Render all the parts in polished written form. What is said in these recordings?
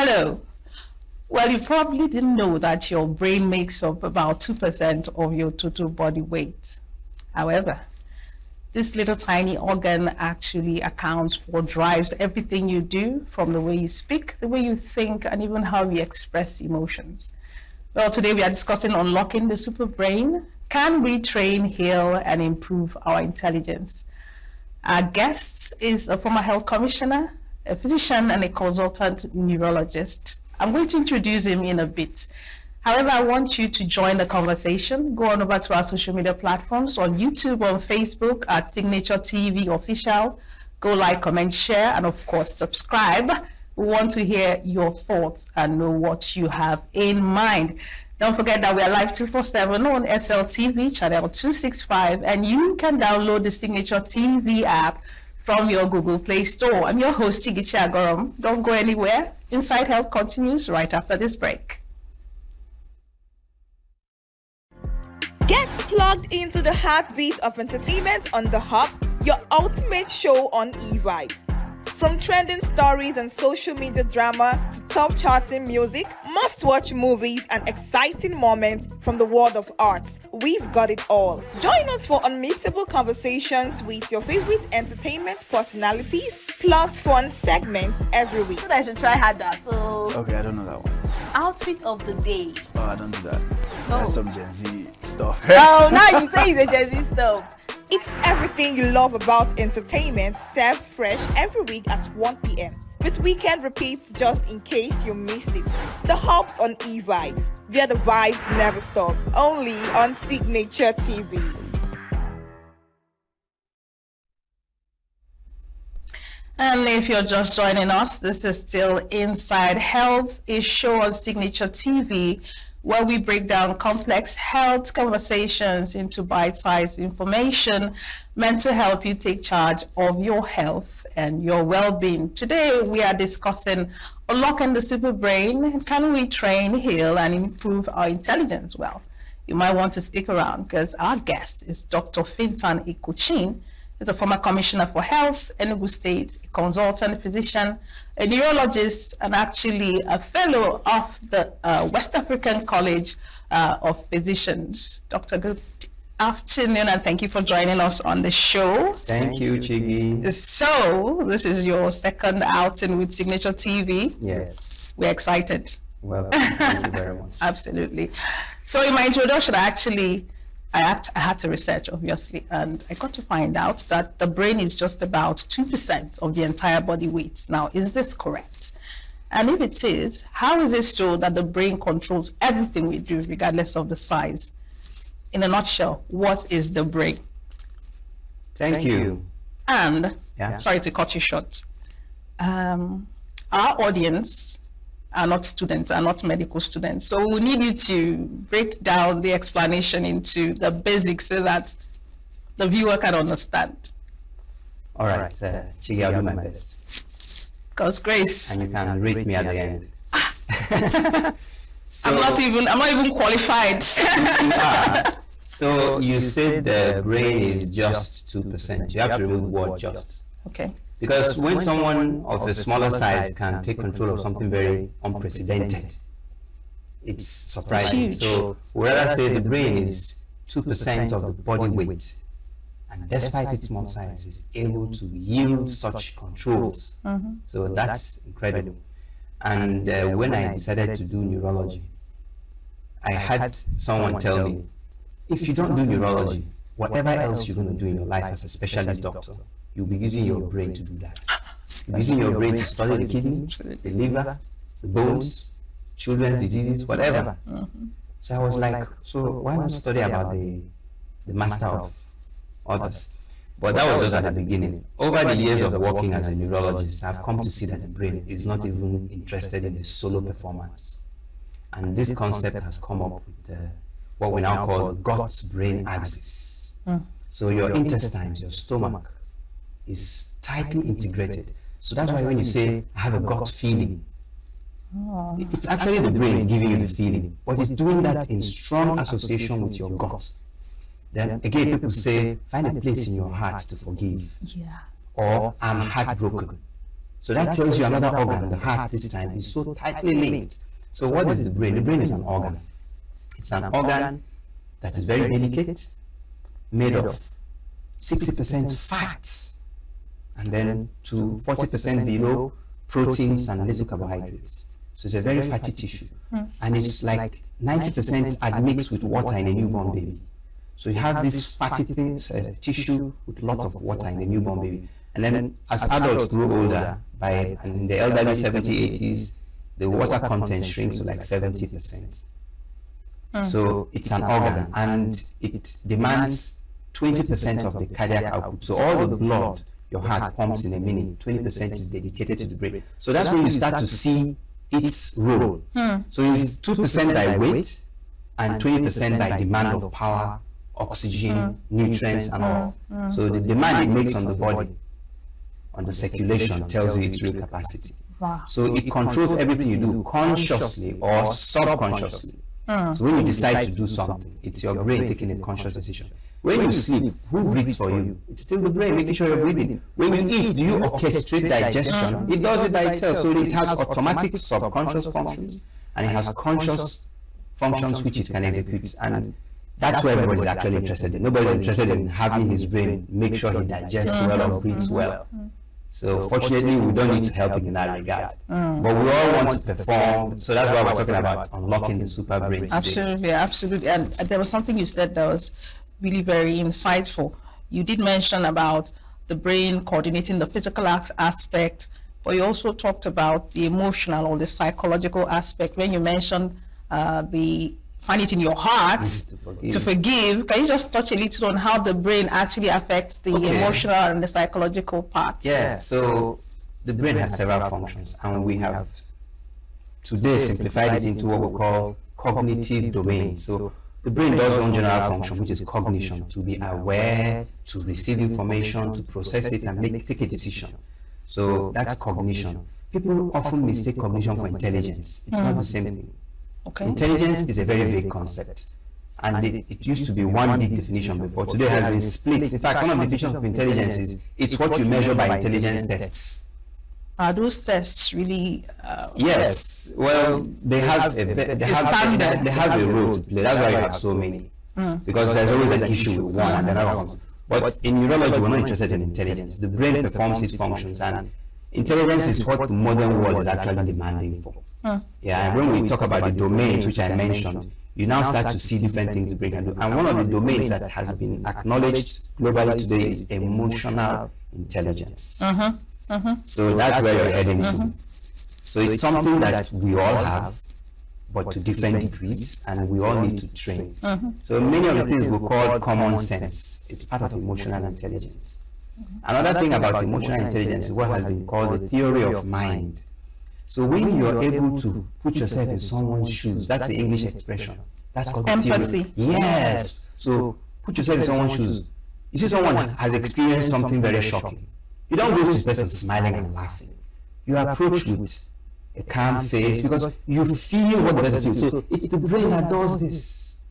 Hello. Well, you probably didn't know that your brain makes up about 2% of your total body weight. However, this little tiny organ actually accounts or drives everything you do, from the way you speak, the way you think, and even how you express emotions. Well, today we are discussing unlocking the super brain. Can we train, heal, and improve our intelligence? Our guest is a former health commissioner, a physician, and a consultant neurologist. I'm going to introduce him in a bit. However, I want you to join the conversation. Go on over to our social media platforms on YouTube, on Facebook at Signature TV Official. Go like, comment, share, and of course, subscribe. We want to hear your thoughts and know what you have in mind. Don't forget that we are live 247 on SLTV Channel 265, and you can download the Signature TV app from your Google Play Store. I'm your host, Chigichi Agorom. Don't go anywhere. Inside Health continues right after this break. Get plugged into the heartbeat of entertainment on The Hub, your ultimate show on eVibes. From trending stories and social media drama to top charting music, must-watch movies and exciting moments from the world of arts, we've got it all. Join us for unmissable conversations with your favorite entertainment personalities, plus fun segments every week. So I should try harder. So Okay, I don't know that one. outfit of the day. Oh, I don't do that. No. That's some Gen Z stuff. Oh, now you say it's a Gen Z stuff. It's everything you love about entertainment, served fresh every week at 1 p.m. with weekend repeats just in case you missed it. The Hub's on eVibes, where the vibes never stop. Only on Signature TV. And if you're just joining us, this is still Inside Health, a show on Signature TV where we break down complex health conversations into bite-sized information meant to help you take charge of your health and your well-being. Today, we are discussing unlocking the super brain. Can we train, heal, and improve our intelligence? Well, you might want to stick around because our guest is Dr. Fintan Ikuchin. He's a former commissioner for health, Enugu State, a consultant physician, a neurologist, and actually a fellow of the West African College of Physicians. Dr. Good afternoon, and thank you for joining us on the show. Thank you, Chigi. So, this is your second outing with Signature TV. Yes. We're excited. Well, thank you very much. Absolutely. So, in my introduction, I had to research, obviously, and I got to find out that the brain is just about 2% of the entire body weight. Now, is this correct? And if it is, how is it so that the brain controls everything we do, regardless of the size? In a nutshell, what is the brain? Thank you. And, Yeah. sorry to cut you short, our audience are not students, are not medical students. So we need you to break down the explanation into the basics so that the viewer can understand. All right, Chigi, I'll do my best. God's grace. And you can rate me at the end. I'm not even qualified. So you said the brain is just 2%. You have to remove the word just. Okay. Because when someone of a smaller size can take control of something very unprecedented, it's surprising. Huge. So we rather say the brain is 2% of the body weight, and despite its small size, is able to yield such controls. So that's incredible. And when I decided to do neurology, I had someone tell me, if you don't do neurology, whatever else you're going to do in your life as a specialist doctor, you'll be using your brain to do that. You'll be using your brain to study the kidney, the liver, the bones, children's diseases, whatever. So I was like, so why not study about the master of others? But that was just at the beginning. Over the years of working as a neurologist, I've come to see that the brain is not even interested in a solo performance. And this concept has come up with what we now call the gut-brain axis. So your intestines, your stomach, is tightly integrated. So that's why when you say, I have a gut feeling, it's actually the brain giving you the feeling, but it's doing that in strong association with your gut. Then again, people say, find a place in your heart to forgive. Yeah. Or I'm heartbroken. So that tells you another organ, the heart this time, is so tightly linked. So what is the brain? The brain is an organ. It's an organ that is very delicate, made of 60% fat, and then to 40% below proteins and little carbohydrates. So it's a very fatty tissue. And it's like 90% admixed with water in a newborn baby. So you have this fatty tissue with a lot of water in a newborn baby. And then as adults grow older, and in the elderly 70s, 80s, the water content shrinks to like 70%. So it's an organ, and it demands 20% of the cardiac output. So all the blood your heart pumps in a minute, 20% is dedicated to the brain. So that's when you start to see its role. So it's 2% by weight and 20% by demand of power, oxygen, nutrients, and all. So the demand it makes on the body, on the circulation, tells you its real capacity. Wow. So it controls everything you do consciously or subconsciously. So when you decide to do something, it's your brain taking a conscious decision. When you sleep, who breathes for you? It's still the brain making sure you're breathing. When you eat, do you orchestrate digestion? It does it by itself. So it has automatic subconscious functions, and it has conscious functions which it can execute. And that's where everybody's actually interested in. Nobody's interested in having his brain make sure he digests well or breathes well. So fortunately, we don't need to help him in that regard. But we all want to perform. So that's why we're talking about unlocking the super brain today. Absolutely, absolutely. And there was something you said that was really very insightful. You did mention about the brain coordinating the physical aspect, but you also talked about the emotional or the psychological aspect when you mentioned find it in your heart to forgive. Can you just touch a little on how the brain actually affects the emotional and the psychological parts? Yeah, so the brain has several functions, and we have today simplified it into what we call cognitive domain. So the brain does one general function, which is cognition, to be aware, to receive information, to process it, and take a decision. So that's cognition. People often mistake cognition for intelligence. It's not the same thing. Okay. Intelligence is a very vague concept, and it used to be one big definition before. Today it has been split. In fact, one of the definitions of intelligence is it's what you measure by intelligence tests. Are those tests really? Yes. Well, they have a role to play. That's why you have so many, because there's always an issue with one and another comes. But in neurology, we're not interested in intelligence. The brain performs its functions, and intelligence is what the modern world is actually demanding for. Yeah, and when we talk about the domains which I mentioned, you now start to see different things the brain can do. And one of the domains that has been acknowledged globally today is emotional intelligence. So that's where you're heading to. So it's something that we all have, but to different degrees, and we all need to train. So many of the things we call common sense, it's part of emotional intelligence. Another thing about emotional intelligence is what has been called the theory of mind. So when you're able to put yourself in someone's shoes, that's the English expression. That's called empathy. Yes. So put yourself in someone's shoes. You see someone has experienced something very shocking. You don't go to the person smiling and laughing. You approach with a calm face because you feel what the person feels. So it's the brain that does this.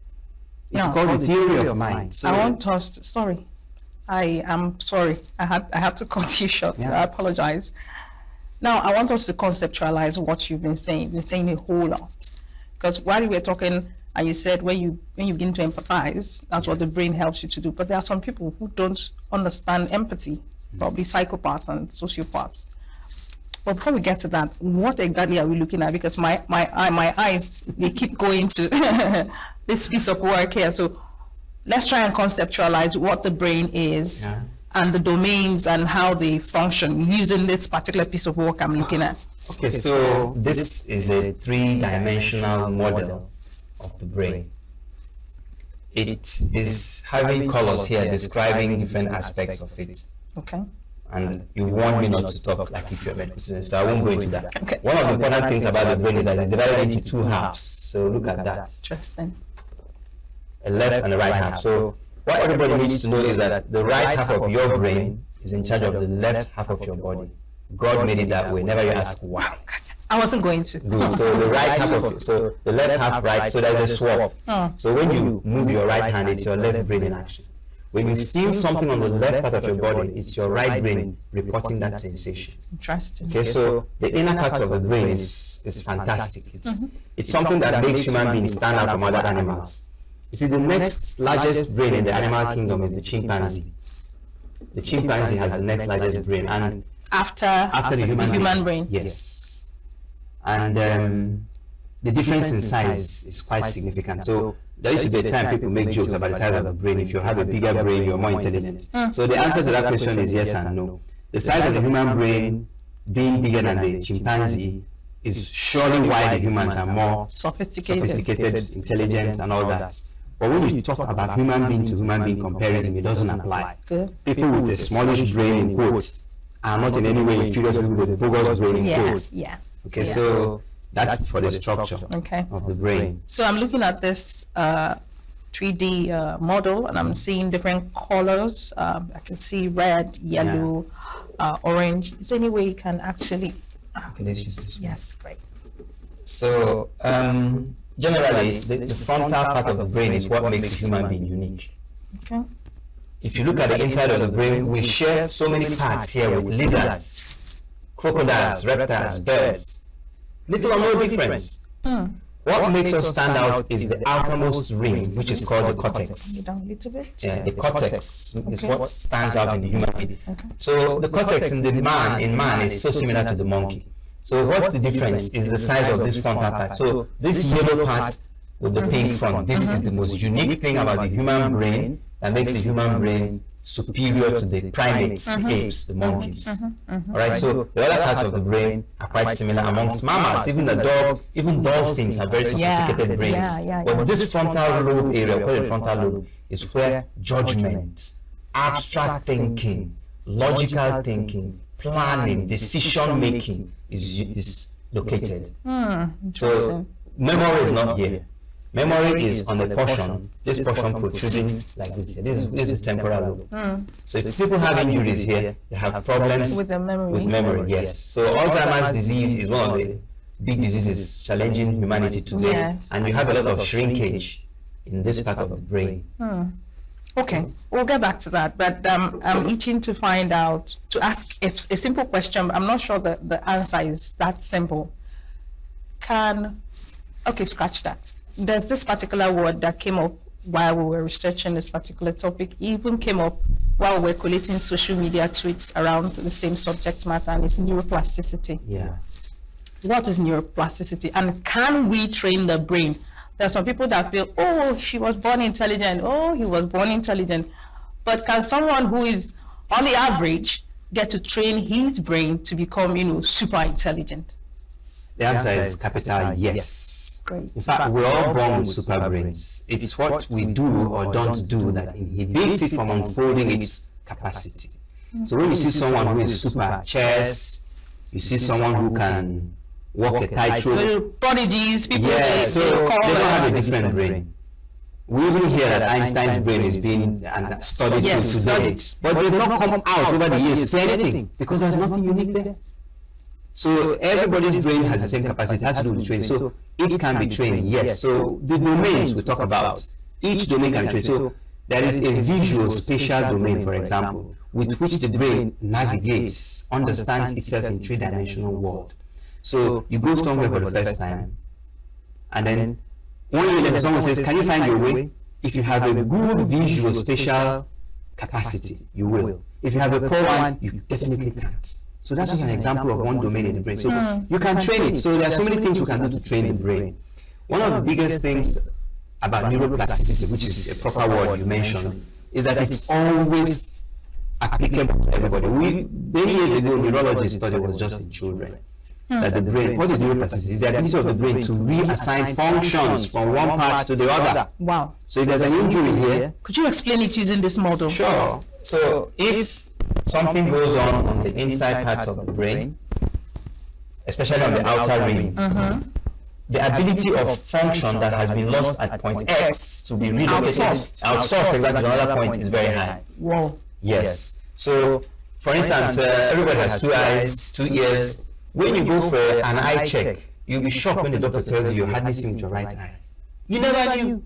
It's called the theory of mind. So I want us to, sorry. I am sorry. I had to cut you short. Yeah. I apologize. Now, I want us to conceptualize what you've been saying. You've been saying a whole lot. Because while you were talking, and you said when you begin to empathize, that's what the brain helps you to do. But there are some people who don't understand empathy, probably psychopaths and sociopaths. But before we get to that, what exactly are we looking at? Because my eyes, they keep going to this piece of work here. So let's try and conceptualize what the brain is. Yeah. And the domains and how they function using this particular piece of work I'm looking at. Okay, so this is a three-dimensional model of the brain. It is having colors here describing different aspects of it. Okay. And you want me not to talk like if you're a medical student, so I won't go into that. Okay. One of the important things about the brain is that it's divided into two halves. So look at that. Interesting. A left and a right half. So what everybody needs to know is that the right half of your brain is in charge of the left half of your body. God made it that way. Never you ask why. I wasn't going to. Good. So the right half of it, so the left half right, so there's a swap. So when you move your right hand, it's your left brain in action. When you feel something on the left part of your body, it's your right brain reporting that sensation. Interesting. Okay, so the inner part of the brain is fantastic. It's something that makes human beings stand out from other animals. You see, the next largest brain in the animal kingdom is the chimpanzee. The chimpanzee has the next largest brain, and After the human brain. Yes. And the difference in size is quite significant. So there used to be a time people make jokes about the size of the brain. If you have a bigger brain, you're more intelligent. So the answer to that question is yes and no. The size of the human brain being bigger than the chimpanzee is surely why the humans are more sophisticated, intelligent, and all that. But when you talk about human being to human being comparison, it doesn't apply. Good. People with a smallish brain, in quotes, are not in any way inferior to people with a bogus brain, in quotes. Yeah. Okay, so that's for the structure of the brain. So I'm looking at this 3D model, and I'm seeing different colors. I can see red, yellow, orange. Is there any way you can actually? Okay, let's use this one. Yes, great. So generally, the frontal part of the brain is what makes a human being unique. Okay. If you look at the inside of the brain, we share so many parts here with lizards, crocodiles, reptiles, birds. Little or no difference. What makes us stand out is the outermost ring, which is called the cortex. Down a little bit. Yeah, the cortex is what stands out in the human being. Okay. So the cortex in man is so similar to the monkey. So what's the difference is the size of this frontal part. So this yellow part with the pink front, this is the most unique thing about the human brain that makes the human brain superior to the primates, the apes, the monkeys. All right, so the other parts of the brain are quite similar amongst mammals. Even dolphins have very sophisticated brains. But this frontal lobe area, called the frontal lobe, is where judgment, abstract thinking, logical thinking, planning, decision making is located. So memory is not here. Memory is on the portion, this portion protruding like this here. This is temporal lobe. So if people have injuries here, they have problems With the memory. yes. So Alzheimer's disease is one of the big diseases challenging humanity today. Yes. And you have a lot of shrinkage in this part of the brain. Okay, we'll get back to that, but I'm itching to find out, to ask if a simple question. I'm not sure that the answer is that simple. Okay, scratch that. There's this particular word that came up while we were researching this particular topic, even came up while we were collating social media tweets around the same subject matter, and it's neuroplasticity. Yeah. What is neuroplasticity, and can we train the brain? There are some people that feel, oh, she was born intelligent, oh, he was born intelligent. But can someone who is on the average get to train his brain to become, super intelligent? The answer is capital yes. Great. In fact, we're all born with super brains. It's what we do or don't do that inhibits it from unfolding its capacity. So when you see someone who is super chess, you see someone who can walk a tightrope. Prodigies, people So they they call don't have a them. different brain. We even hear that Einstein's brain is being studied till today, but they've not come out over the years to say anything because there's nothing unique there. So everybody's brain has the same capacity. It has to do with training. So it can be trained, yes. So the domains we talk about, each domain can be trained. So there is a visual spatial domain, for example, with which the brain navigates, understands itself in three-dimensional world. So you go somewhere for the first time, and then when someone says, can you find your way? If you have a good visual spatial capacity, you will. If you have a poor one, you definitely can't. So that's just an example of one domain in the brain. So you can train it. So there are so many things we can do to train the brain. One of the biggest things about neuroplasticity, which is a proper word you mentioned, is that it's always applicable to everybody. Many years ago, neurology study was just in children. That the brain, what is neuroplasticity? It's the ability of the brain to reassign functions from one part to the other. Wow. So if there's an injury here. Could you explain it using this model? Sure. So if something goes on the inside parts of the brain, especially on the outer ring, the ability of function that has been lost at point X to be relocated, outsourced exactly to another point is very high. Wow. Yes. So, for instance, everybody has 2 eyes, 2 ears. When you go for an eye check, you'll be shocked when the doctor tells you hardly see with your right eye. You never knew.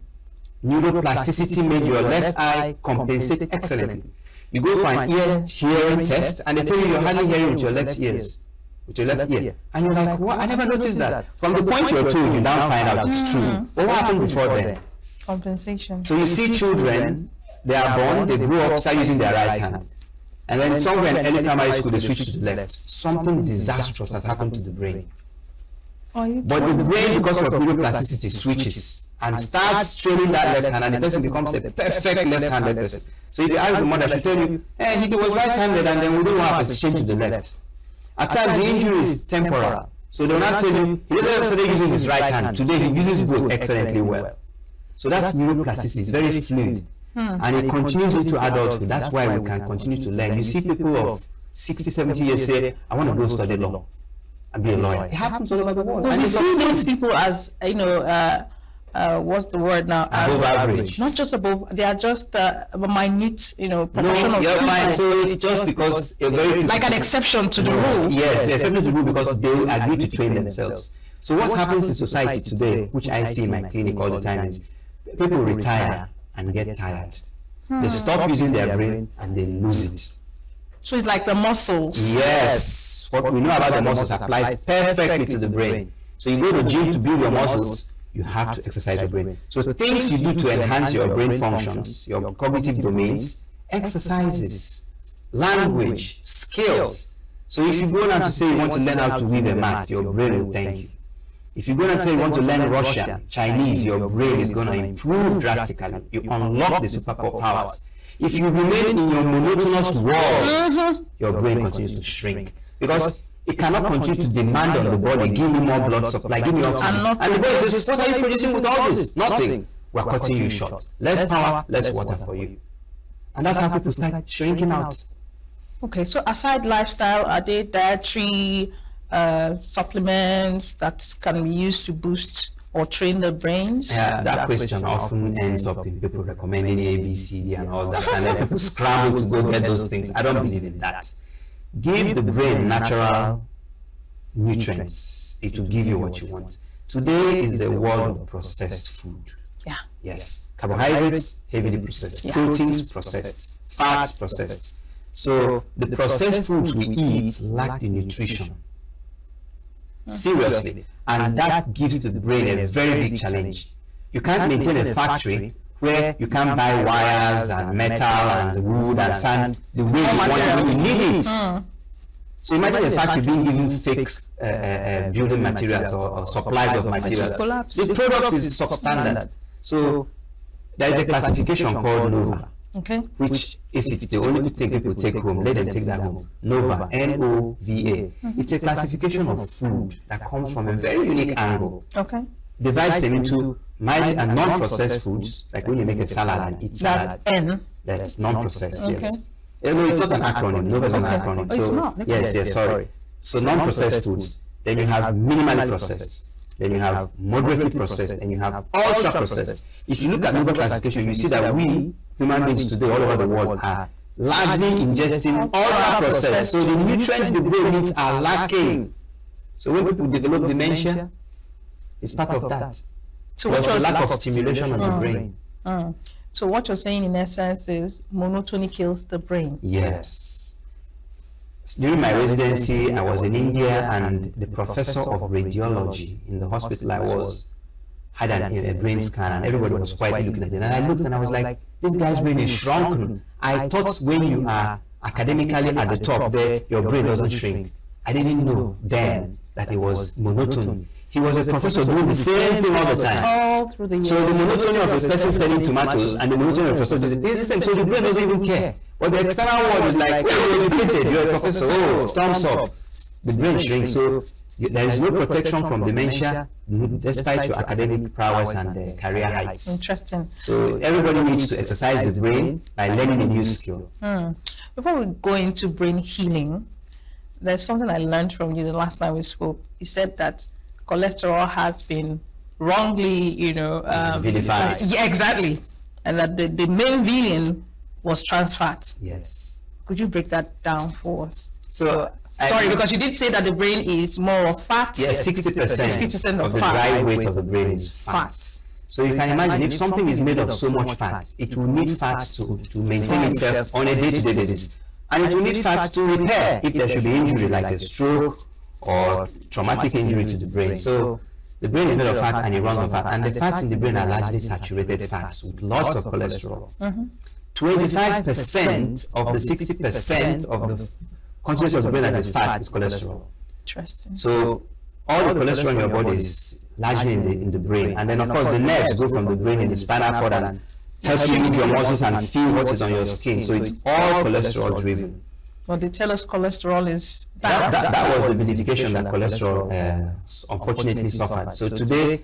Neuroplasticity made your left eye compensate excellently. You go for an ear hearing test, and they tell you you're hardly hearing with your left ears, with your left ear, and you're like, what? I never noticed that. From the point you're told, you now find out it's true. But what happened before then? Compensation. So you see children, they are born, they grow up, start using their right hand, and then somewhere in early primary school they switch to the left. Something disastrous has happened to the brain. But the brain, because of neuroplasticity, switches and starts training that left hand, and the person becomes a perfect left-handed person. So if you ask the mother, she'll tell you, hey, he was right-handed, and then we don't have to change to the left. At times, the injury is temporal. So they'll not tell you, he doesn't necessarily using his right hand. Today, he uses both excellently well. So that's neuroplasticity. It's very fluid. And it continues into adulthood. That's why we can continue to learn. You see people of 60, 70 years say, I want to go study law and be a lawyer. It happens all over the world. Well, we see those people as, you know, what's the word now? Above average. Not just above, they are just a minute, you know, proportion no, of you're people. fine. So it's just because a very like an exception to the rule. Yes, the exception to the rule because they agree to train themselves. So what happens in society today, which I see in my clinic all the time, is people retire and get tired. They stop using their brain and they lose it. So it's like the muscles. Yes, what we know about the muscles applies perfectly to the brain. So you go to the gym to build your muscles, you have to exercise your brain. So the things you do to enhance your brain functions, your cognitive domains, exercises, language, skills. So if you go now to say you want to learn how to weave a mat, your brain will thank you. If you go and say you want to learn Russian, Chinese, your brain is going to improve drastically. You unlock the superpowers. If you remain in your monotonous world, your brain continues to shrink because it cannot continue to demand on the body, give me more blood supply, give me oxygen. And the body says, what are you producing with all this? Nothing. We're cutting you short. Less power, less water for you. And that's how people start shrinking out. Okay, so aside lifestyle, are there dietary supplements that can be used to boost or train the brains? Yeah, that question often ends up in people recommending A, B, C, D and all that, and then people scramble to go get those things. I don't believe in that. Give the brain natural nutrients. It will give you what you want. Today is a world of processed food. Yeah. Yes. Carbohydrates, heavily processed. Yeah. Proteins, processed. Fats, processed. So the processed foods we eat lack the nutrition. Seriously. And that gives the brain a very big challenge. You can't maintain a factory where you can't buy wires and metal and wood and sand the way you want it when you need it. So imagine a factory being given fake building materials or supplies of materials. The product is substandard. So there is a classification called NOVA. Okay. Which, if it's the only thing people take home, let them take that home. NOVA, N-O-V-A. It's a classification of food that comes from a very unique angle. Okay. Divides them into mild and non-processed foods, like when you make a salad and eat salad. That's N. That's non-processed, Okay. yes. No, it's not an acronym. NOVA is an acronym. Oh, it's not. Yes, sorry. So non-processed foods. Then you have minimally processed. Then you have moderately processed, and you have ultra processed. If you look at NOVA classification, you see that we human beings today all over the world are largely ingesting ultra processed. So the nutrients the brain needs are lacking. So when people develop dementia, it's part of that. So There's a lack of stimulation on the brain. So what you're saying in essence is monotony kills the brain. Yes. During my residency, I was in India, and the professor of radiology in the hospital I was had a brain scan, and everybody was quietly looking at it. And I looked and I was like, this guy's brain is shrunken. I thought when you are academically at the top there, your brain doesn't shrink. I didn't know then that it was monotony. He was a professor doing the same thing all the time. All through the years. So the monotony of a person selling tomatoes and the monotony of a person is the same. So the brain doesn't even care. But the external world is like, oh, you're educated, you're a professor, oh, thumbs up. The brain shrinks. So there is no protection from dementia despite your academic prowess and career heights. Interesting. So everybody needs to exercise the brain by learning a new skill. Before we go into brain healing, there's something I learned from you the last time we spoke. You said that cholesterol has been wrongly, Vilified. Yeah, exactly. And that the main villain was trans fat. Yes. Could you break that down for us? So Sorry, because you did say that the brain is more of fat. Yes, 60% of the fat. dry weight of the brain is fat. So you can imagine if something is made of so much fat, it will need fat to maintain itself on a day-to-day basis. And it will need fat to repair if there should be injury like a stroke or traumatic injury to the brain. So the brain is made of fat and it runs on fat. And the fats in the brain are largely saturated fats with lots of cholesterol. 25% of the 60% of the content of the brain that is fat is cholesterol. Interesting. So all the cholesterol in your body is largely in the brain, and then of course the nerves go from the brain in the spinal cord and help you move your muscles and feel what is on your skin. So it's all cholesterol driven. Well, they tell us cholesterol is bad. That was the vilification that cholesterol unfortunately suffered. So today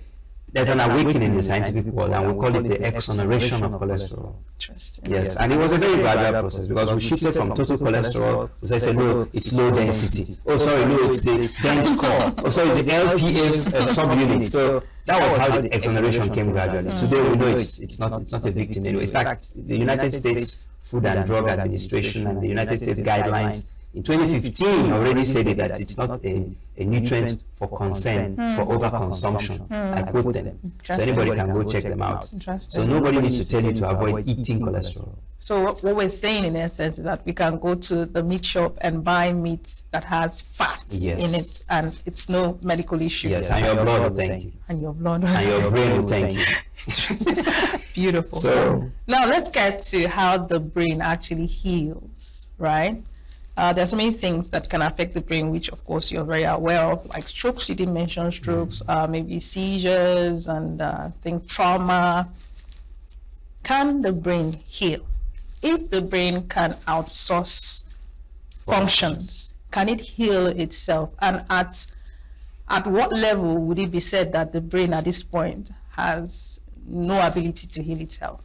there's an awakening in the scientific world, and we call it the exoneration of cholesterol. Interesting. Yes, and it was a very gradual process because we shifted from total cholesterol. So I said, no, it's low density. Oh, sorry, no, it's the dense core. Oh, sorry, it's the LPA subunit. So that was how the exoneration came gradually. Today we know it's not a victim anyway. In fact, the United States Food and Drug Administration and the United States guidelines in 2015 already said that it's not a nutrient for concern for overconsumption. I quote them. So anybody can go check them out. So nobody needs to tell you to avoid eating cholesterol. So what we're saying in essence is that we can go to the meat shop and buy meat that has fat in it, and it's no medical issue. Yes, and your blood will thank you. And your blood. And your brain will thank you. Beautiful. So now let's get to how the brain actually heals, right? There's many things that can affect the brain, which of course you're very aware of, like strokes. You didn't mention strokes, maybe seizures and things, trauma. Can the brain heal? If the brain can outsource functions, can it heal itself? And at what level would it be said that the brain at this point has no ability to heal itself?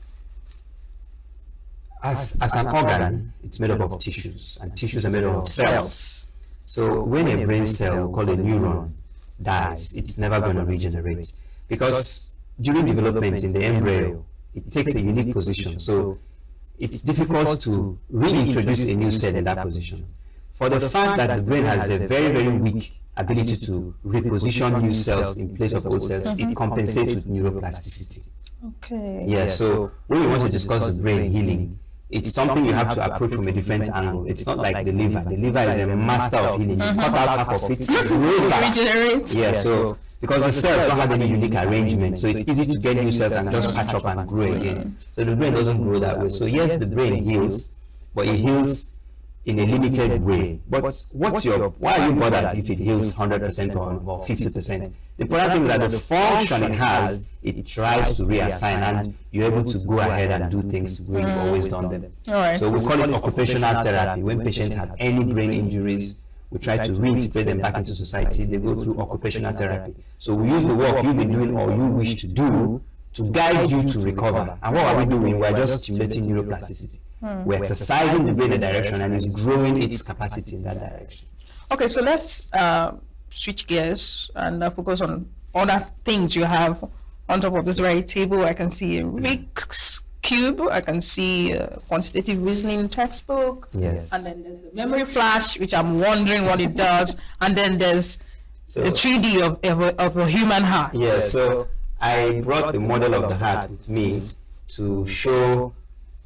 As an organ, it's made up of tissues, and tissues are made up of cells. So when a brain cell, called a neuron, dies, it's never going to regenerate, because during development in the embryo, it takes a unique position. So it's difficult to reintroduce a new cell in that position. For the fact that the brain has a very, very weak ability to reposition new cells in place of old cells, it compensates with neuroplasticity. Okay. Yeah, so when we want to discuss the brain healing, it's something you have to approach from a different angle. It's not like the liver. The liver is a master of healing. You cut out half of it, it grows back. Regenerates. Yeah, so because the cells don't have any unique arrangement, so it's easy to get new cells and just patch up and grow again. So the brain doesn't grow that way. So yes, the brain heals, but it heals in a limited way. But why are you bothered if it heals 100% or 50%? The important thing is that the function it has, it tries to reassign, and you're able to go ahead and do things the way you've always done them. So we call it occupational therapy. When patients have any brain injuries, we try to reintegrate them back into society. They go through occupational therapy. So we use the work you've been doing or you wish to do to guide you to recover. And what are we doing? We're just stimulating neuroplasticity. We're exercising the brain in a direction, and it's growing its capacity in that direction. Okay, so let's switch gears and focus on other things you have on top of this very table. I can see a Rubik's Cube, I can see a quantitative reasoning textbook. Yes. And then there's the memory flash, which I'm wondering what it does. And then there's the 3D of a human heart. Yes, so I brought the model of the heart with me to show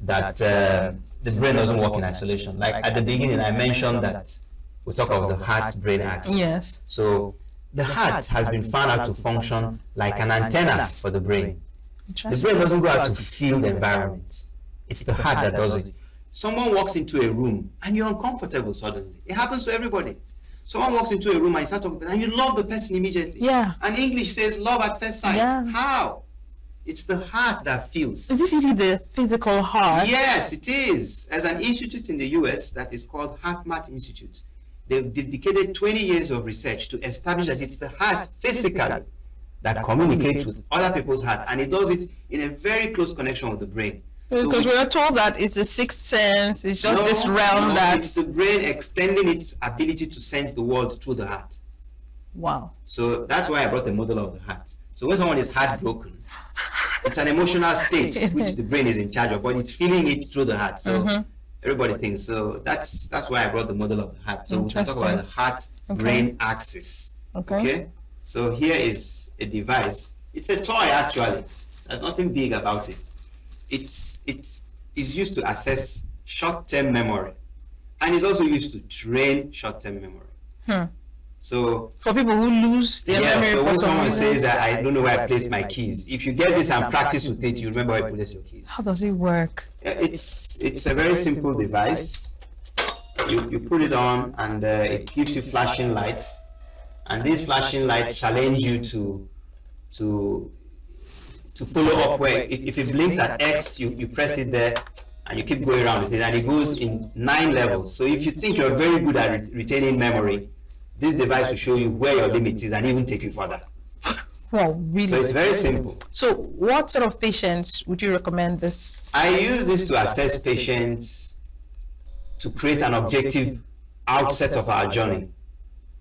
that the brain doesn't work in isolation. Like at the beginning, I mentioned that we talk of the heart-brain axis. Yes. So the heart has been found out to function like an antenna for the brain. The brain doesn't go out to feel the environment. It's the heart that does it. Someone walks into a room and you're uncomfortable suddenly. It happens to everybody. Someone walks into a room and you start talking and you love the person immediately. Yeah. And English says love at first sight. Yeah. How? It's the heart that feels. Is it really the physical heart? Yes, it is. There's an institute in the US that is called HeartMath Institute. They've dedicated 20 years of research to establish that it's the heart physically that communicates with other people's heart, and it does it in a very close connection with the brain. Because we are told that it's a sixth sense, it's just this realm that... It's the brain extending its ability to sense the world through the heart. Wow. So that's why I brought the model of the heart. So when someone is heartbroken, it's an emotional state which the brain is in charge of, but it's feeling it through the heart. So everybody thinks. So that's why I brought the model of the heart. So we can talk about the heart-brain axis. Okay. So here is a device. It's a toy actually. There's nothing big about it. It's used to assess short-term memory, and it's also used to train short-term memory. So For people who lose their memory so for when some someone reason. says that I don't know where I placed my keys, if you get this and practice with it, you remember where you place your keys. How does it work? It's a very simple device. You put it on, and it gives you flashing lights, and these flashing lights challenge you to follow up where if it blinks at X, you press it there, and you keep going around with it, and it goes in 9 levels. So if you think you're very good at retaining memory, this device will show you where your limit is and even take you further. Well, really. So it's very simple. So what sort of patients would you recommend this? I use this to assess patients to create an objective outset of our journey.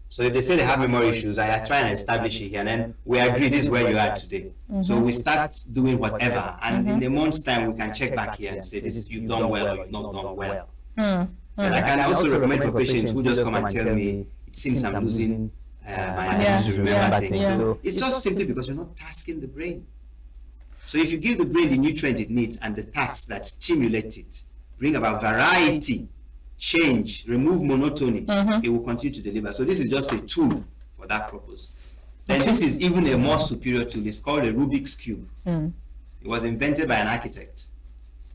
So if they say they have memory issues, I try and establish it here, and then we agree this is where you are today. So we start doing whatever, and in a month's time we can check back here and say this, you've done well or you've not done well. And I can also recommend for patients who just come and tell me, it seems I'm losing my ability to remember things. So it's just simply because you're not tasking the brain. So if you give the brain the nutrient it needs and the tasks that stimulate it, bring about variety, change, remove monotony, it will continue to deliver. So this is just a tool for that purpose. Then this is even a more superior tool. It's called a Rubik's Cube. It was invented by an architect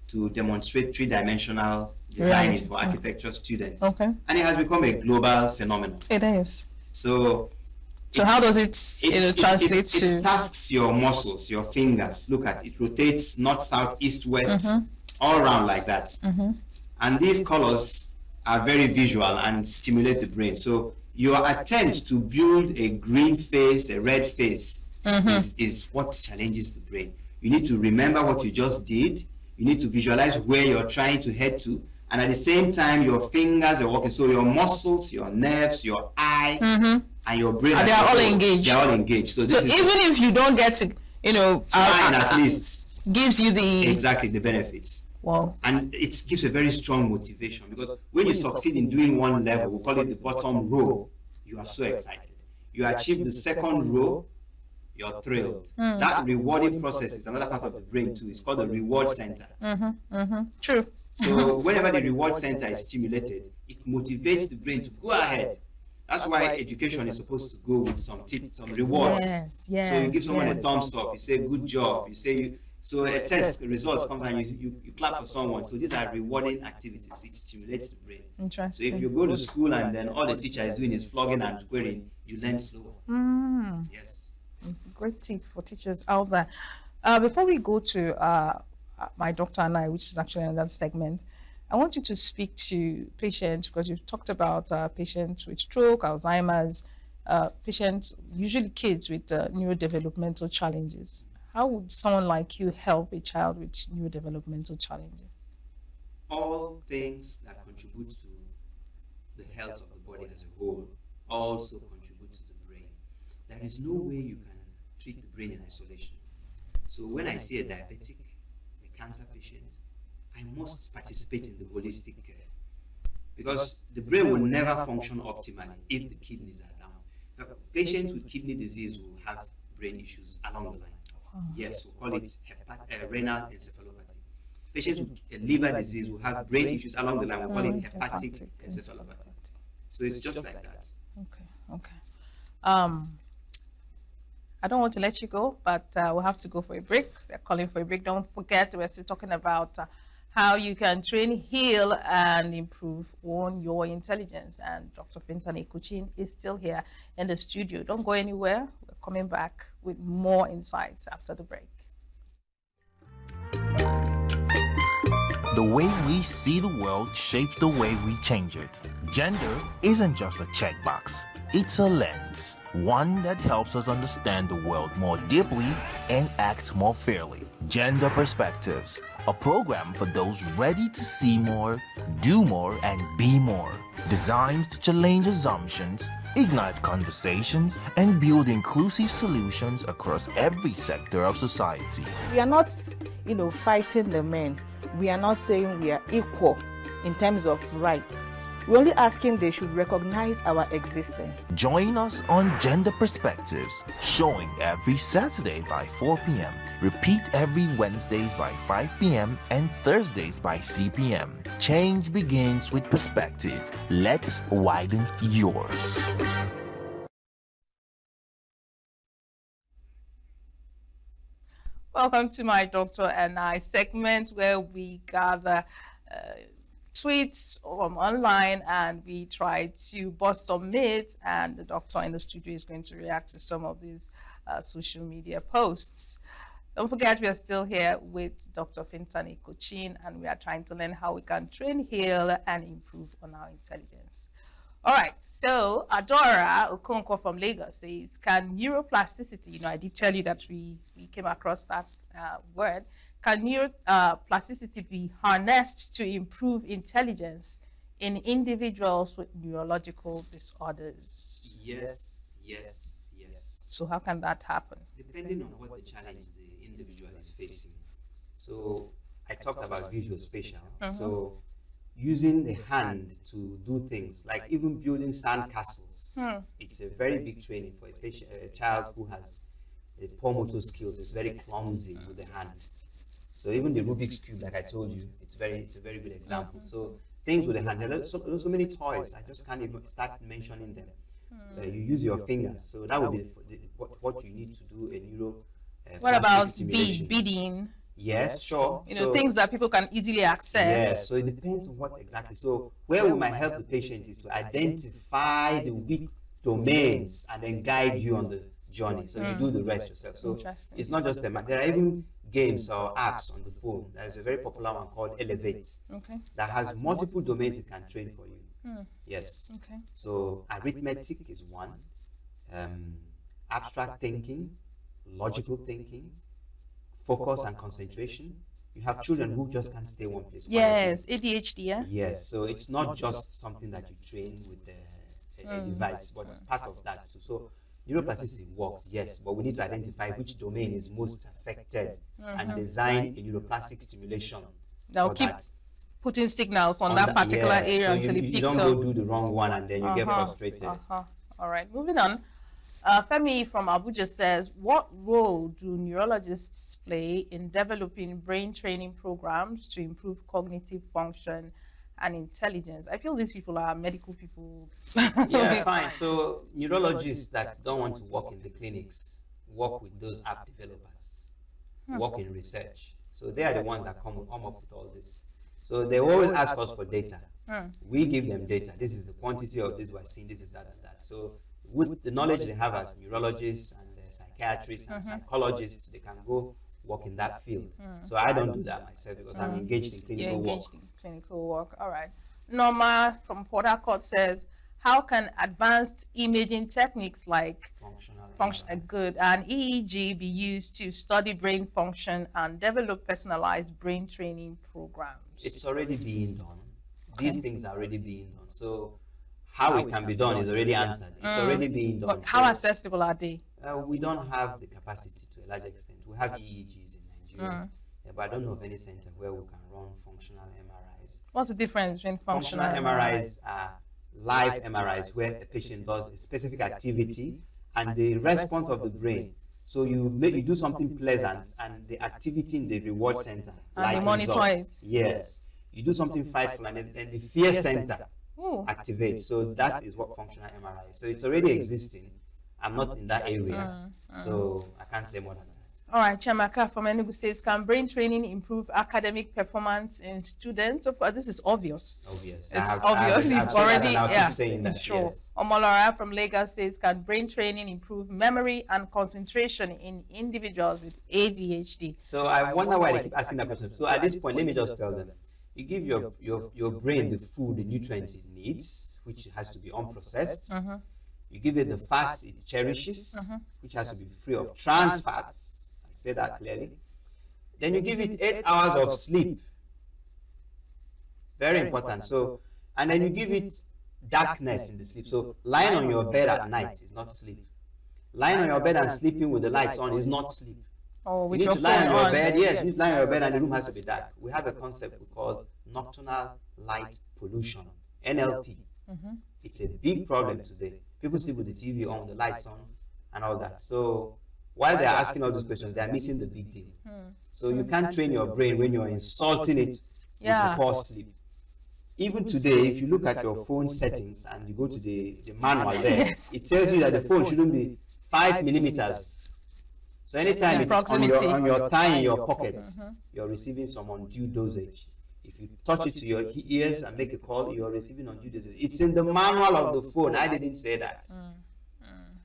to demonstrate three-dimensional designing for architecture students. And it has become a global phenomenon. It is. So how does it translate to? It tasks your muscles, your fingers. Look at it. It rotates north, south, east, west, all around like that. And these colors are very visual and stimulate the brain. So your attempt to build a green face, a red face, is what challenges the brain. You need to remember what you just did. You need to visualize where you're trying to head to. And at the same time, your fingers are working. So your muscles, your nerves, your eye, and your brain. And they are all engaged. They are all engaged. So this is even if you don't get to, trying at least gives you the exactly the benefits. Wow. And it gives a very strong motivation, because when you succeed in doing one level, we call it the bottom row, you are so excited. You achieve the second row, you're thrilled. That rewarding process is another part of the brain too. It's called the reward center. True. So whenever the reward center is stimulated, it motivates the brain to go ahead. That's why education is supposed to go with some tips, some rewards. Yes, so you give someone a thumbs up, you say good job, so a test results comes and you clap for someone. So these are rewarding activities. It stimulates the brain. Interesting. So if you go to school and then all the teacher is doing is flogging and querying, you learn slower. Yes. Great tip for teachers out there. Before we go to my doctor and I, which is actually another segment, I want you to speak to patients, because you've talked about patients with stroke, Alzheimer's, patients, usually kids with neurodevelopmental challenges. How would someone like you help a child with neurodevelopmental challenges? All things that contribute to the health of the body as a whole also contribute to the brain. There is no way you can treat the brain in isolation. So when I see a diabetic, a cancer patient, I must participate in the holistic care, because the brain will never function optimally if the kidneys are down. Now, patients with kidney disease will have brain issues along the line. Yes, we call it renal encephalopathy. Patients with liver disease will have brain issues along the line. We call it hepatic encephalopathy. So it's just like that. Okay. I don't want to let you go, but we'll have to go for a break. They're calling for a break. Don't forget, we're still talking about how you can train, heal, and improve on your intelligence. And Dr. Fintani Kuchin is still here in the studio. Don't go anywhere. We're coming back with more insights after the break. The way we see the world shapes the way we change it. Gender isn't just a checkbox. It's a lens, one that helps us understand the world more deeply and act more fairly. Gender Perspectives, a program for those ready to see more, do more, and be more. Designed to challenge assumptions, ignite conversations, and build inclusive solutions across every sector of society. We are not, fighting the men. We are not saying we are equal in terms of rights. We're only asking they should recognize our existence. Join us on Gender Perspectives, showing every Saturday by 4 p.m. Repeat every Wednesdays by 5 p.m. and Thursdays by 3 p.m. Change begins with perspective. Let's widen yours. Welcome to my Doctor and I segment, where we gather tweets from online and we try to bust some myths, and the doctor in the studio is going to react to some of these social media posts. Don't forget, we are still here with Dr. Fintani Kochin, and we are trying to learn how we can train, heal, and improve on our intelligence. All right, so Adora Okonkwo from Lagos says, can neuroplasticity, I did tell you that we came across that word, can neuroplasticity be harnessed to improve intelligence in individuals with neurological disorders? Yes. So how can that happen? Depending on what the challenge the individual is facing. So I talked about visual spatial. So using the hand to do things like even building sand castles. It's a very big training for a child who has poor motor skills. It's very clumsy with the hand. So even the Rubik's Cube, like I told you, it's a very good example. So things with the hand. There are so many toys. I just can't even start mentioning them. You use your fingers. So that would be what you need to do a neuro. What about beading? Yes, sure. So, things that people can easily access. Yes, so it depends on what exactly. So where we might help the patient is to identify the weak domains and then guide you on the journey. So you do the rest yourself. So it's not just them. There are even games or apps on the phone. There's a very popular one called Elevate that has multiple domains it can train for you. Yes. Okay. So arithmetic is one. Abstract thinking, logical thinking, focus and concentration. You have children who just can't stay one place. Yes, ADHD, yeah? Yes, so it's not just something that you train with a device, but it's part of that too. So neuroplasticity works, yes, but we need to identify which domain is most affected and design a neuroplastic stimulation. Now keep putting signals on that particular area until it picks up. You don't go do the wrong one and then you get frustrated. All right, moving on. Femi from Abuja says, what role do neurologists play in developing brain training programs to improve cognitive function and intelligence? I feel these people are medical people. Yeah, fine. So neurologists that don't want to work in the clinics work with those app developers, work in research. So they are the ones that come up with all this. So they always ask us for data. We give them data. This is the quantity of this we're seeing, this is that and that. So with the knowledge they have as neurologists and psychiatrists and psychologists, they can go work in that field. So I don't do that myself because I'm engaged in clinical work. In clinical work. All right. Norma from Port Harcourt says, how can advanced imaging techniques like good and EEG be used to study brain function and develop personalized brain training programs? It's already being done. These things are already being done. So how it can be done is already answered. It's already being done. But how accessible are they? We don't have the capacity to a large extent. We have EEGs in Nigeria, but I don't know of any center where we can run functional MRIs. What's the difference between functional MRIs? Are live MRIs where a patient does a specific activity and the response of the brain. So you do something pleasant and the activity in the reward center and they monitor it. Yes. You do something frightful and then the fear center activates. So that is what functional MRI is. So it's already existing. I'm not in that area, so I can't say more than that. All right, Chamaka from Enugu says, can brain training improve academic performance in students? Of course, this is obvious. It's obvious. You've already, saying that. Sure. Yes. Omolara from Lagos says, can brain training improve memory and concentration in individuals with ADHD? So I wonder why they keep asking that question. So at this point, let me just tell them. You give your brain the food, the nutrients it needs, which has to be unprocessed. You give it the fats it cherishes, which has to be free of trans fats. I say that clearly. Then you give it 8 hours of sleep. Very important. So, and then you give it darkness in the sleep. So lying on your bed at night is not sleep. Lying on your bed and sleeping with the lights on is not sleep. Oh, you need to lie on your bed. Yes, you need to lie on your bed and the room has to be dark. We have a concept we call nocturnal light pollution, NLP. It's a big problem today. People sleep with the TV on, the lights on, and all that. So while they're asking all these questions, they're missing the big deal. So you can't train your brain when you're insulting it with the poor sleep. Even today, if you look at your phone settings and you go to the manual there, it tells you that the phone shouldn't be 5 millimeters. So anytime it's on your thigh in your pocket, you're receiving some undue dosage. If you touch it to your ears and make a call, you're receiving undue dosage. It's in the manual of the phone. I didn't say that.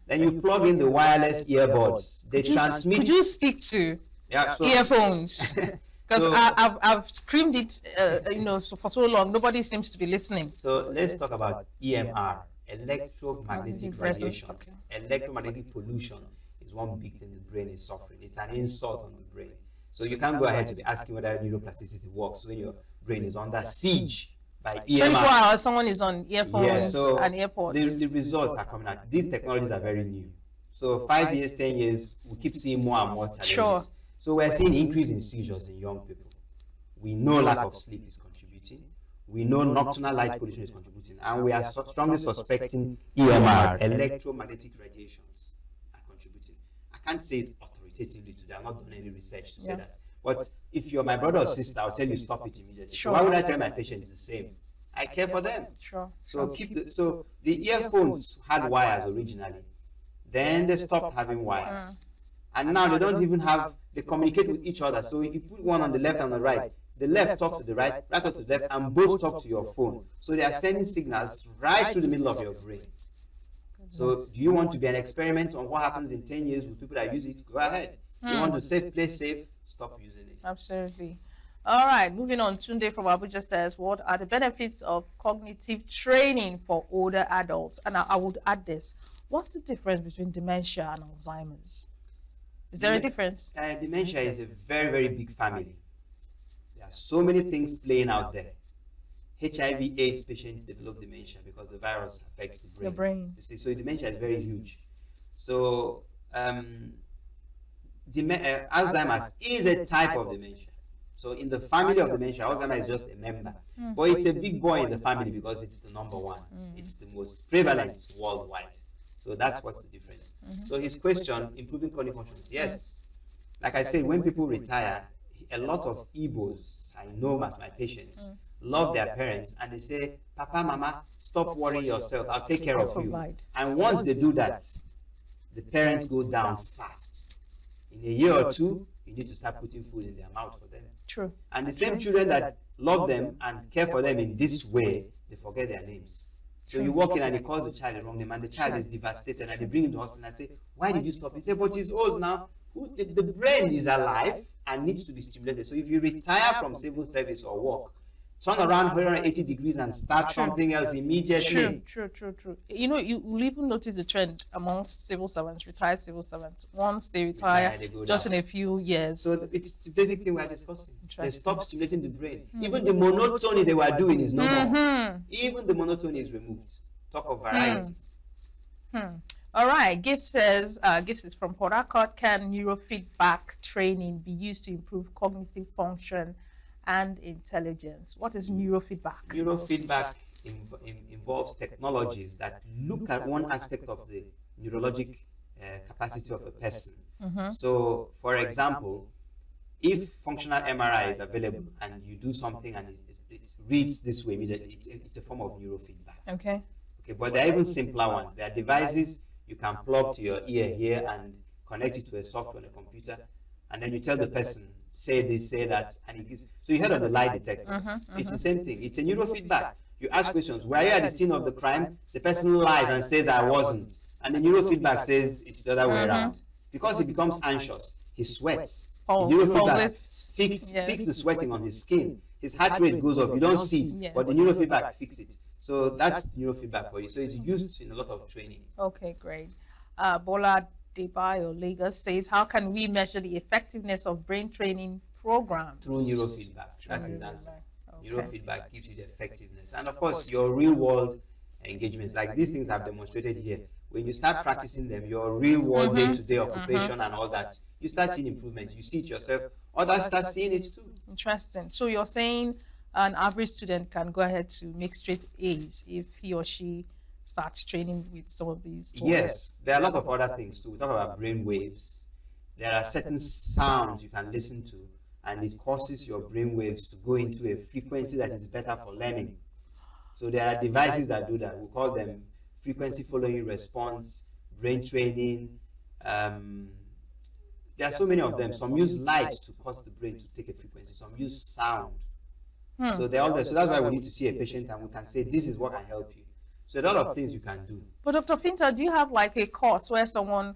Then you plug in the wireless earbuds. They transmit. Could you speak to earphones? Because I've screamed it, for so long. Nobody seems to be listening. So let's talk about EMR, electromagnetic radiation. Electromagnetic pollution is one big thing the brain is suffering. It's an insult on the brain. So you can't go ahead to be asking whether neuroplasticity works when your brain is under siege by EMR. 24 hours, someone is on earphones and AirPods. The results are coming out. These technologies are very new. So 5 years, 10 years, we keep seeing more and more challenges. Sure. So we're seeing increase in seizures in young people. We know lack of sleep is contributing. We know nocturnal light pollution is contributing. And we are strongly suspecting EMR, electromagnetic radiations, are contributing. I can't say it authoritatively today. I've not done any research to say that. But if you're my brother or sister, I'll tell you stop it immediately. Sure. So why would I tell my patients the same? I care for them. Sure. So the earphones had wires originally. Then they stopped having wires. And now they don't even have, they communicate with each other. So you put one on the left and the right. The left talks to the right talks to the left, and both talk to your phone. So they are sending signals right to the middle of your brain. So do you want to be an experiment on what happens in 10 years with people that use it? Go ahead. You want to play safe, stop using it. Absolutely. All right, moving on. Tunde from Abuja says, what are the benefits of cognitive training for older adults? And I would add this. What's the difference between dementia and Alzheimer's? Is there a difference? Dementia is a very, very big family. There are so many things playing out there. HIV/AIDS patients develop dementia because the virus affects the brain. The brain. You see, so dementia is very huge. So Alzheimer's is a type of dementia. So in the family of dementia, Alzheimer's is just a member. But it's a big boy in the family because it's the number one. It's the most prevalent worldwide. So that's what's the difference. So his question, improving cognitive functions, yes. Like I said, when people retire, a lot of Igbos, I know as my patients, love their parents and they say, Papa, Mama, stop worrying yourself. I'll take care of you. And once they do that, the parents go down fast. In a year or two, you need to start putting food in their mouth for them. True. And the same children that love them and care for them in this way, they forget their names. So you walk in and he calls the child the wrong name and the child is devastated and they bring him to the hospital and say, why did you stop? He said, but he's old now. The brain is alive and needs to be stimulated. So if you retire from civil service or work, turn around 180 degrees and start something else immediately. True. You know, you will even notice the trend amongst civil servants, retired civil servants. Once they retire, just in a few years. So it's the basic thing we're discussing. They stop stimulating the brain. Even the monotony they were doing is no more. Even the monotony is removed. Talk of variety. All right. Gift says, Gift is from Port Harcourt. Can neurofeedback training be used to improve cognitive function and intelligence? What is neurofeedback? Neurofeedback involves technologies that look at one aspect of the neurologic capacity of a person. So, for example, if functional MRI is available and you do something and it reads this way immediately, it's a form of neurofeedback. Okay, but there are even simpler ones. There are devices you can plug to your ear here and connect it to a software on a computer, and then you tell the person, say this, say that, and it gives. So you heard of the lie detectors. It's the same thing. It's a neurofeedback. You ask questions. Were you at the scene of the crime? The person lies and says, I wasn't. And the neurofeedback says it's the other way around. Because he becomes anxious, he sweats. The neurofeedback fix the sweating on his skin. His heart rate goes up. You don't see it, but the neurofeedback fixes it. So that's neurofeedback for you. So it's used in a lot of training. Okay, great. Bola Debayo, Lagos says, how can we measure the effectiveness of brain training programs? Through neurofeedback. That's his answer. Okay. Neurofeedback gives you the effectiveness. And of course, your real world engagements, like these things I've demonstrated here, when you start practicing them, your real world day-to-day occupation and all that, you start seeing improvements. You see it yourself. Others start seeing it too. Interesting. So you're saying an average student can go ahead to make straight A's if he or she starts training with some of these tools? Yes, there are a lot of other things too. We talk about brain waves. There are certain sounds you can listen to, and it causes your brain waves to go into a frequency that is better for learning. So there are devices that do that. We call them frequency following response, brain training. There are so many of them. Some use light to cause the brain to take a frequency. Some use sound. So they're all there. So that's why we need to see a patient and we can say, this is what can help you. So there are a lot of things you can do. But Dr. Finta, do you have like a course where someone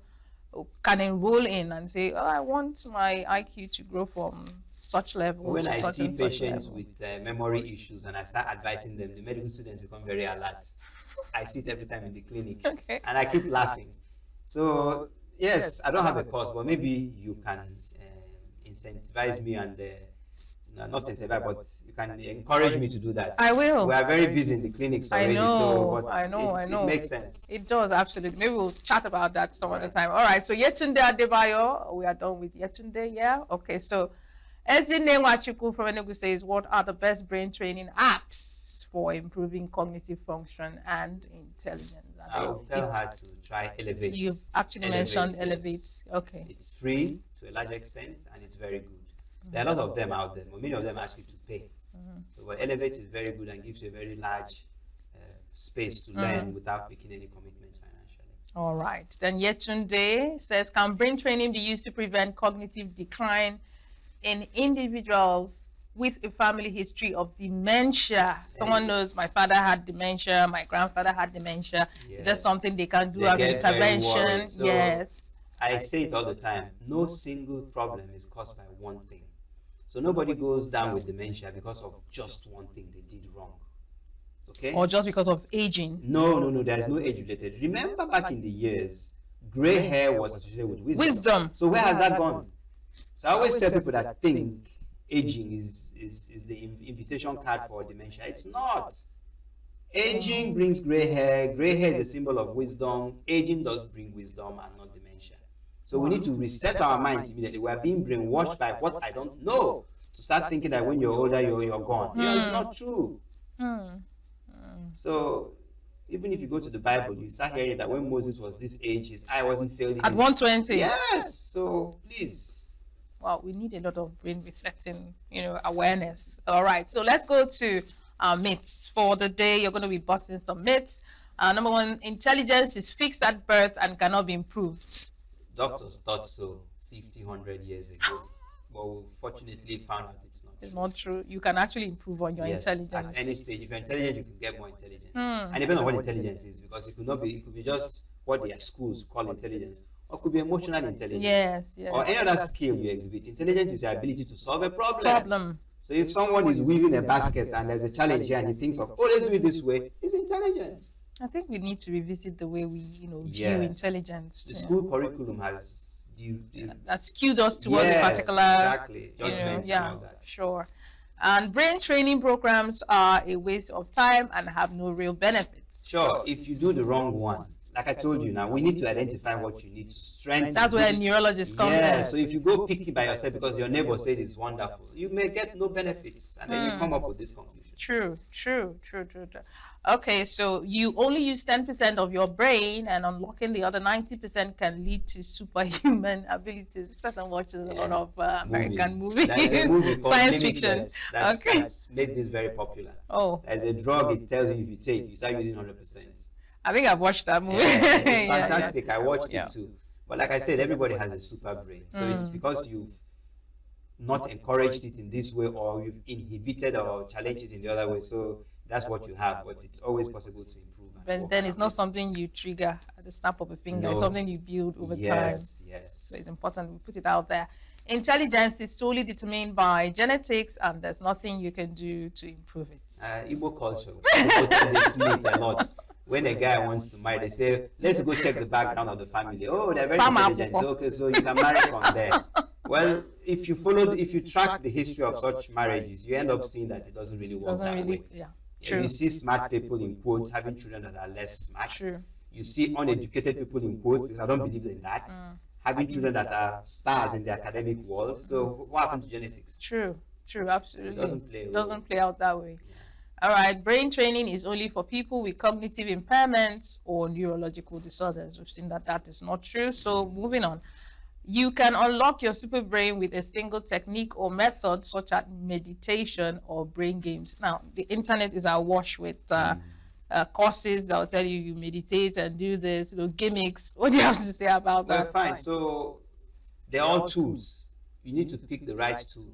can enroll in and say, oh, I want my IQ to grow from such level When to I such see and such patients level? with memory issues and I start advising them, the medical students become very alert. I see it every time in the clinic. Okay. And I keep laughing. So yes, I don't have a course, but maybe you can incentivize me and not incentivize, but you can encourage me to do that. I will. We are very busy in the clinics already, I know. it makes sense. It does, absolutely. Maybe we'll chat about that some other time. All right, so Yetunde Adebayo, we are done with Yetunde, yeah? Okay, so Ezine Wachuku from Enugu says, what are the best brain training apps for improving cognitive function and intelligence? I'll tell her to try Elevate. You've actually mentioned Elevate. Yes. Okay. It's free to a large extent and it's very good. There are a lot of them out there, but many of them ask you to pay. So but Elevate is very good and gives you a very large space to learn without making any commitment financially. All right. Then Yetunde says, can brain training be used to prevent cognitive decline in individuals with a family history of dementia? Someone knows my father had dementia, my grandfather had dementia. Yes. Is there something they can do They as get very intervention? worried. So Yes. I say it all the time. No single problem is caused by one thing. So nobody goes down with dementia because of just one thing they did wrong. Okay? Or just because of aging. No. There's no age related. Remember back in the years, gray hair was associated with wisdom. So where has that gone? So I always tell people that think aging is the invitation card for dementia. It's not. Aging brings gray hair. Gray hair is a symbol of wisdom. Aging does bring wisdom and not dementia. So we need to reset our minds immediately. We are being brainwashed by what I don't know to start thinking that when you're older, you're gone. Yeah, it's not true. So even if you go to the Bible, you start hearing that when Moses was this age, his eye wasn't failing. At 120. Yes. So please. Well, we need a lot of brain resetting, awareness. All right. So let's go to myths for the day. You're going to be busting some myths. Number one, intelligence is fixed at birth and cannot be improved. Doctors thought so 50, 100 years ago. But we fortunately found out it's not It's true. not true. You can actually improve on your Yes, intelligence. at any stage. If you're intelligent, you can get more intelligence. And depending on what intelligence is, because it could be just what their schools call intelligence, or it could be emotional intelligence. Yes. Or any other skill you exhibit. Intelligence is your ability to solve a problem. So if someone is weaving a basket and there's a challenge here and he thinks of, oh, let's do it this way, he's intelligent. I think we need to revisit the way we, view Yes. intelligence. The school curriculum has That skewed us towards a particular, exactly. Judgment and all that. Sure. And brain training programs are a waste of time and have no real benefits. Sure, if you do the wrong one, like I told you now, we need to identify what you need to strengthen. That's where neurologists come Yeah, in. so if you go picky by yourself because your neighbor said it's wonderful, you may get no benefits, and then you come up with this conclusion. True. Okay, so you only use 10% of your brain, and unlocking the other 90% can lead to superhuman abilities. This person watches a lot of American movies, There's a movie called science fiction. Limitless Okay. that's made this very popular. Oh, There's a drug it tells you if you take, you start using 100%. I think I've watched that movie. Yeah, it's Yeah. fantastic. I watched Yeah. it too. But like I said, everybody has a super brain. So it's because you've not encouraged it in this way, or you've inhibited or challenged it in the other way. So that's what you have. But it's always possible to improve. and But work then on it's not it. something you trigger at the snap of a finger. No. It's something you build over time. Yes. So it's important we put it out there. Intelligence is solely determined by genetics, and there's nothing you can do to improve it. Igbo culture. People tell this myth a lot. When a guy wants to marry, they say, let's go check the background of the family. Oh, they're very Farmer intelligent. Akwukwo. Okay, so you can marry from there. Well, if you track the history of such marriages, you end up seeing that it doesn't really work that way. Yeah. Yeah, True. you see smart people in quotes having children that are less smart. True. You see uneducated people in quotes, because I don't believe in that, having children that are stars in the academic world. So what happened to genetics? True. True, absolutely. It doesn't play out that way. All right, brain training is only for people with cognitive impairments or neurological disorders. We've seen that that is not true. So moving on. You can unlock your super brain with a single technique or method, such as meditation or brain games. Now, the internet is awash with courses that will tell you meditate and do this, gimmicks. What do you have to say about that? Well, fine. So they're all tools. You need to pick the right tool.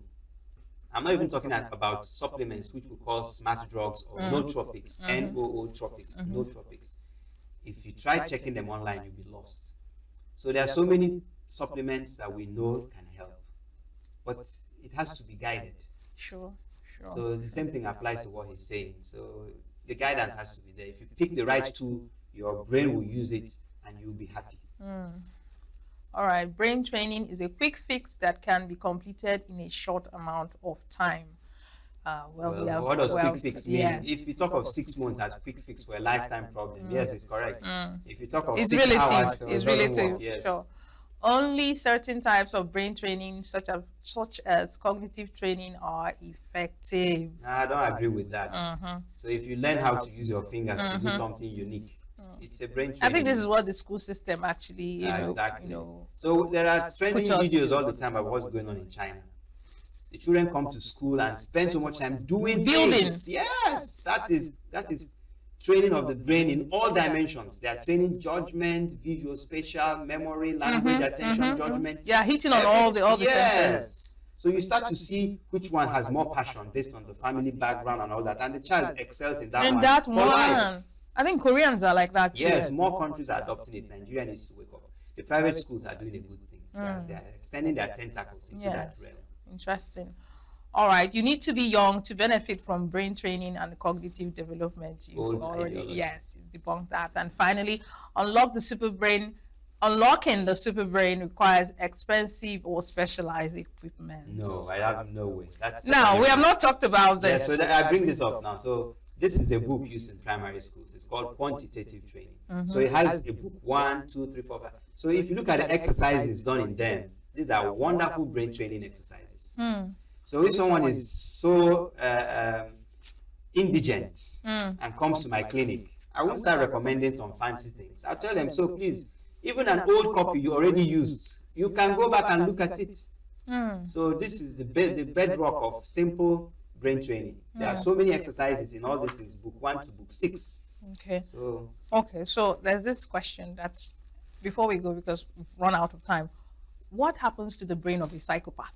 I'm not even talking about supplements, which we call smart drugs or nootropics, N-O-O-tropics, nootropics. If you try checking them online, you'll be lost. So there are so many supplements that we know can help, but it has to be guided. Sure. So the same thing applies to what he's saying. So the guidance has to be there. If you pick the right tool, your brain will use it and you'll be happy. All right, brain training is a quick fix that can be completed in a short amount of time. What does quick fix mean? Yes. If you talk of 6 months as quick fix for a lifetime problem, yes, it's correct. If you talk of It's 6 relative. hours, It's it doesn't relative. work, yes. Sure. Only certain types of brain training, such as cognitive training, are effective. I don't agree with that. So if you learn how to use your fingers to do something unique, it's a brain training. I think this is what the school system actually, exactly. So there are training videos all the time about what's going on in China. The children come to school and spend so much time doing Building. things. Yes, that is training of the brain in all dimensions. They are training judgment, visual, spatial, memory, language, attention, judgment. Yeah, hitting on all the senses. Yes. So you start to see which one has more passion based on the family background and all that, and the child excels in that And one. that for one, life. I think Koreans are like that too. Yes, more countries are adopting it. Nigeria needs to wake up. The private schools are doing a good thing. They are extending their tentacles into that realm. Interesting. All right, you need to be young to benefit from brain training and cognitive development. You've already, you've debunked that. And finally, unlocking the super brain requires expensive or specialized equipment. No, I have no way. Now, we have not talked about this. Yes, so I bring this up now. So this is a book used in primary schools. It's called Quantitative Training. So it has a book 1, 2, 3, 4, 5. So if you look at the exercises done in them, these are wonderful brain training exercises. So if someone is so indigent and comes to my clinic, I won't start recommending some fancy things. I'll tell them, so please, even an old copy you already used, you can go back and look at it. So this is the bedrock of simple brain training. There are so many exercises in all these things, book 1 to book 6. So there's this question that, before we go, because we've run out of time, what happens to the brain of a psychopath?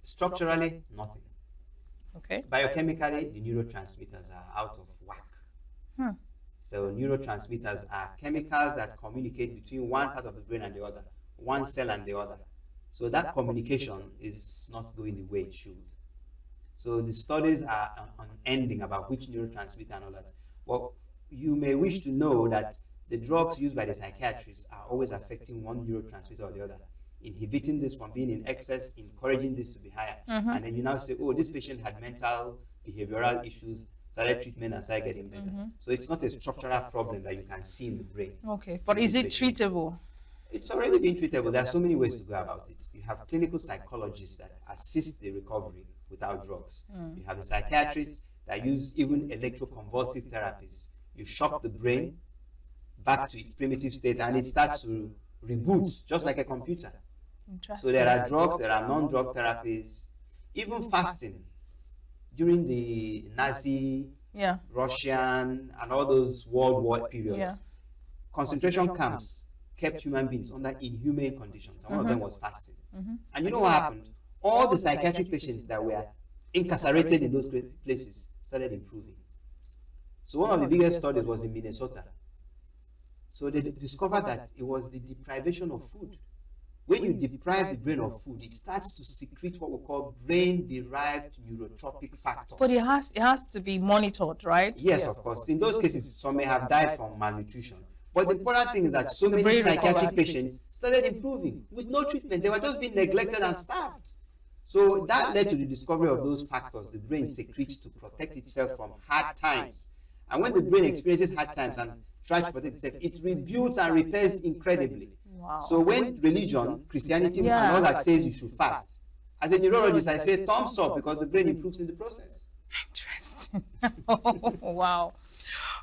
Structurally, nothing. Okay. Biochemically, the neurotransmitters are out of whack. So neurotransmitters are chemicals that communicate between one part of the brain and the other, one cell and the other. So that communication is not going the way it should. So the studies are unending about which neurotransmitter and all that. Well, you may wish to know that the drugs used by the psychiatrists are always affecting one neurotransmitter or the other, inhibiting this from being in excess, encouraging this to be higher. And then you now say, oh, this patient had mental, behavioral issues, started treatment and started getting better. So it's not a structural problem that you can see in the brain. Okay, but is it treatable? It's already been treatable. There are so many ways to go about it. You have clinical psychologists that assist the recovery without drugs. You have the psychiatrists that use even electroconvulsive therapies. You shock the brain back to its primitive state and it starts to reboot just like a computer. So there are drugs, there are non-drug therapies, even fasting. During the Nazi, Russian, and all those World War periods, concentration camps kept human beings under inhumane conditions, and one of them was fasting. And you know what happened? All the psychiatric patients that were incarcerated in those places started improving. So one of the biggest studies was in Minnesota. So they discovered that it was the deprivation of food. When you deprive the brain of food, it starts to secrete what we call brain-derived neurotropic factors. But it has to be monitored, right? Yes, of course. In those cases, some may have died from malnutrition. But the important thing is that so many psychiatric patients started improving with no treatment. They were just being neglected and starved. So that led to the discovery of those factors the brain secretes to protect itself from hard times. And when the brain experiences hard times and tries to protect itself, it rebuilds and repairs incredibly. Wow. So when religion, Christianity, and all that says you should fast, As a neurologist, I say thumbs up because the brain improves in the process. Interesting. Wow.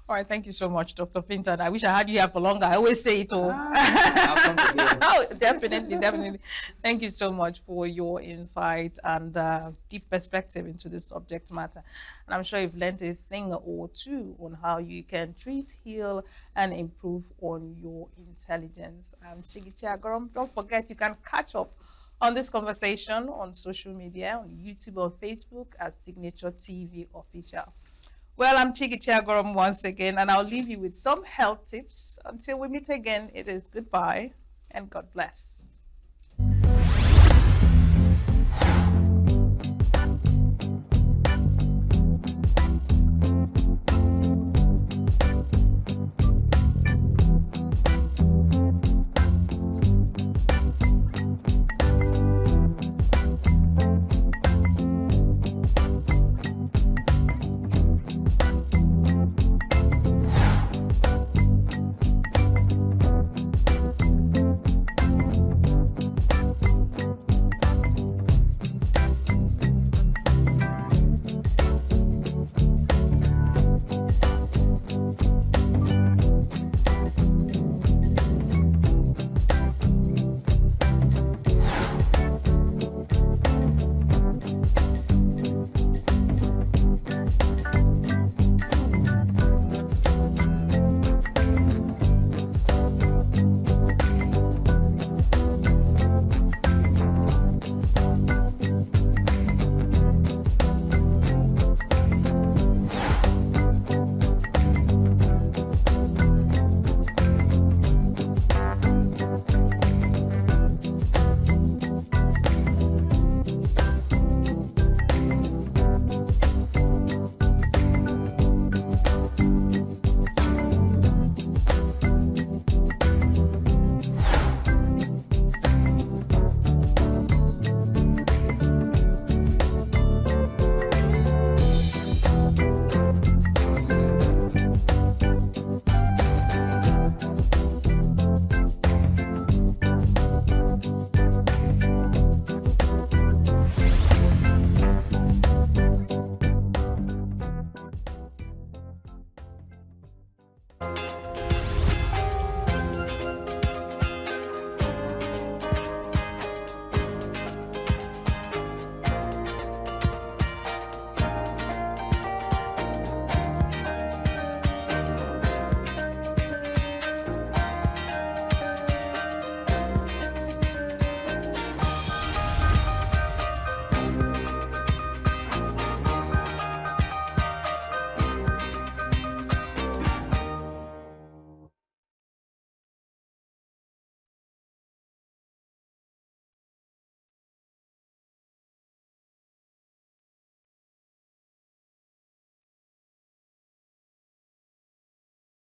All right, thank you so much, Dr. Fintan. I wish I had you here for longer. I always say it. I'll come again. Oh, definitely, definitely. Thank you so much for your insight and deep perspective into this subject matter. And I'm sure you've learned a thing or two on how you can treat, heal, and improve on your intelligence. I'm Chigichi Agorom. Don't forget, you can catch up on this conversation on social media, on YouTube or Facebook as Signature TV Official. Well, I'm Chigichi Agorom once again, and I'll leave you with some health tips. Until we meet again, it is goodbye and God bless.